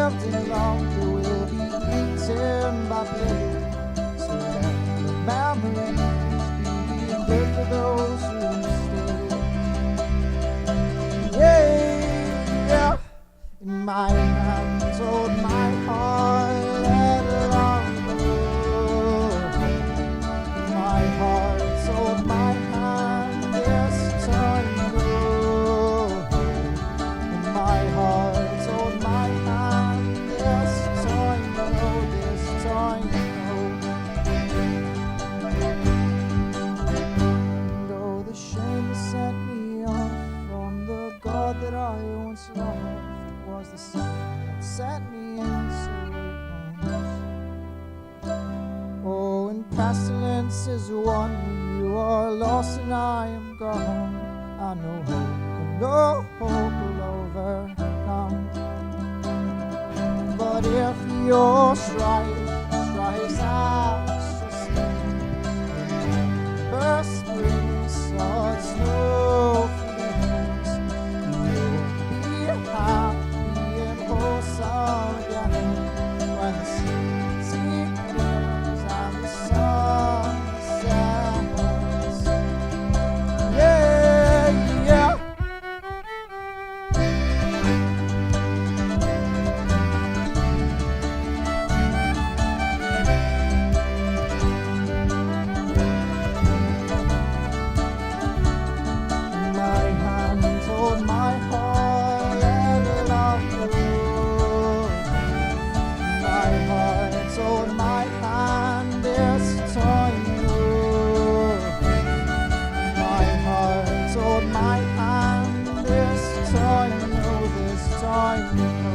lived any longer will be eaten by plague. So let the memories be good for those who stay. Yeah, in my hands hold my heart, let it long go. In my heart hold my hand, this time go. In my heart hold my hand, this time go, this time go. And oh, the shame that set me off from the God that I once loved was the sin that set me into homes. Oh, and pestilence is one when you are lost and I am gone. I know hope, and no hope will overcome. But if your strikes extra steep, first spring sought snow feelings, you'll be happy and wholesome again when the sea clears and the sun sets. Yeah. My hand hold my heart, let it love go. My heart hold my hand, this time go. My heart hold my hand, this time go, this time go.